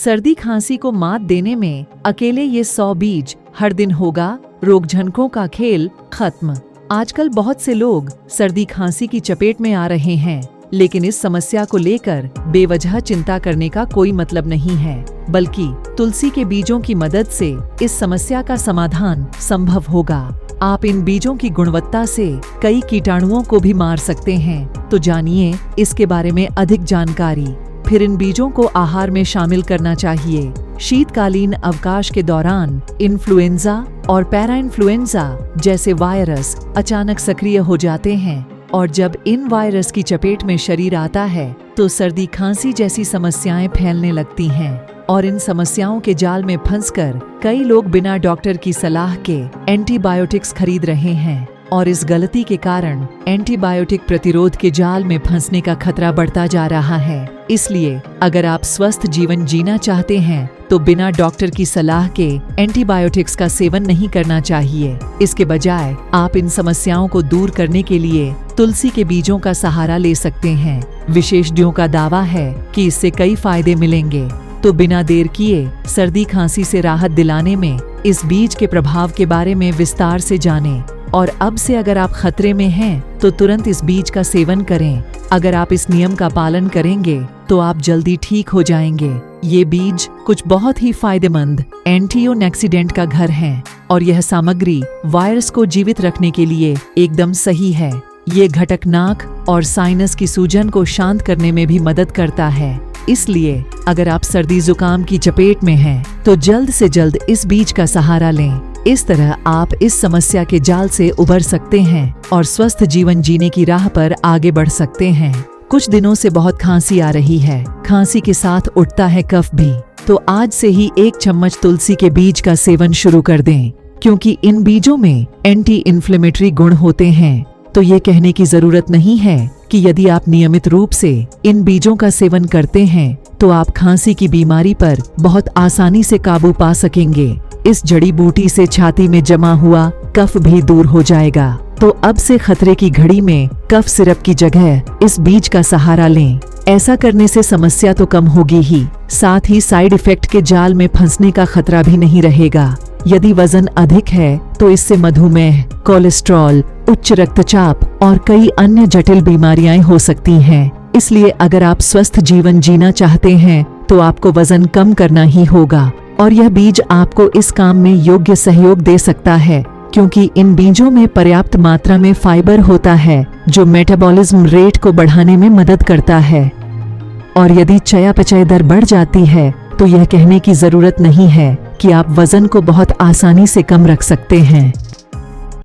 सर्दी खांसी को मात देने में अकेले ये 100 बीज हर दिन होगा रोग झनकों का खेल खत्म। आजकल बहुत से लोग सर्दी खांसी की चपेट में आ रहे हैं, लेकिन इस समस्या को लेकर बेवजह चिंता करने का कोई मतलब नहीं है, बल्कि तुलसी के बीजों की मदद से इस समस्या का समाधान संभव होगा। आप इन बीजों की गुणवत्ता से कई कीटाणुओं को भी मार सकते हैं। तो जानिए इसके बारे में अधिक जानकारी। फिर इन बीजों को आहार में शामिल करना चाहिए। शीतकालीन अवकाश के दौरान इन्फ्लुएंजा और पैरा इन्फ्लुएंजा जैसे वायरस अचानक सक्रिय हो जाते हैं, और जब इन वायरस की चपेट में शरीर आता है तो सर्दी खांसी जैसी समस्याएं फैलने लगती हैं। और इन समस्याओं के जाल में फंसकर कई लोग बिना डॉक्टर की सलाह के एंटीबायोटिक्स खरीद रहे हैं, और इस गलती के कारण एंटीबायोटिक प्रतिरोध के जाल में फंसने का खतरा बढ़ता जा रहा है। इसलिए अगर आप स्वस्थ जीवन जीना चाहते हैं तो बिना डॉक्टर की सलाह के एंटीबायोटिक्स का सेवन नहीं करना चाहिए। इसके बजाय आप इन समस्याओं को दूर करने के लिए तुलसी के बीजों का सहारा ले सकते हैं। विशेषज्ञों का दावा है कि इससे कई फायदे मिलेंगे। तो बिना देर किए सर्दी खांसी से राहत दिलाने में इस बीज के प्रभाव के बारे में विस्तार से जानें। और अब से अगर आप खतरे में हैं तो तुरंत इस बीज का सेवन करें। अगर आप इस नियम का पालन करेंगे तो आप जल्दी ठीक हो जाएंगे। ये बीज कुछ बहुत ही फायदेमंद एंटीओक्सीडेंट का घर है, और यह सामग्री वायरस को जीवित रखने के लिए एकदम सही है। ये घटक नाक और साइनस की सूजन को शांत करने में भी मदद करता है। इसलिए अगर आप सर्दी जुकाम की चपेट में हैं तो जल्द से जल्द इस बीज का सहारा लें। इस तरह आप इस समस्या के जाल से उबर सकते हैं और स्वस्थ जीवन जीने की राह पर आगे बढ़ सकते हैं। कुछ दिनों से बहुत खांसी आ रही है, खांसी के साथ उठता है कफ भी, तो आज से ही 1 चम्मच तुलसी के बीज का सेवन शुरू कर दें, क्योंकि इन बीजों में एंटी इन्फ्लेमेटरी गुण होते हैं। तो ये कहने की जरूरत नहीं है कि यदि आप नियमित रूप से इन बीजों का सेवन करते हैं तो आप खांसी की बीमारी पर बहुत आसानी से काबू पा सकेंगे। इस जड़ी बूटी से छाती में जमा हुआ कफ भी दूर हो जाएगा। तो अब से खतरे की घड़ी में कफ सिरप की जगह इस बीज का सहारा लें। ऐसा करने से समस्या तो कम होगी ही, साथ ही साइड इफेक्ट के जाल में फंसने का खतरा भी नहीं रहेगा। यदि वजन अधिक है तो इससे मधुमेह, कोलेस्ट्रॉल, उच्च रक्तचाप और कई अन्य जटिल बीमारियां हो सकती हैं। इसलिए अगर आप स्वस्थ जीवन जीना चाहते हैं तो आपको वजन कम करना ही होगा, और यह बीज आपको इस काम में योग्य सहयोग दे सकता है, क्योंकि इन बीजों में पर्याप्त मात्रा में फाइबर होता है जो मेटाबॉलिज्म रेट को बढ़ाने में मदद करता है। और यदि चयापचय दर बढ़ जाती है तो यह कहने की जरूरत नहीं है कि आप वजन को बहुत आसानी से कम रख सकते हैं।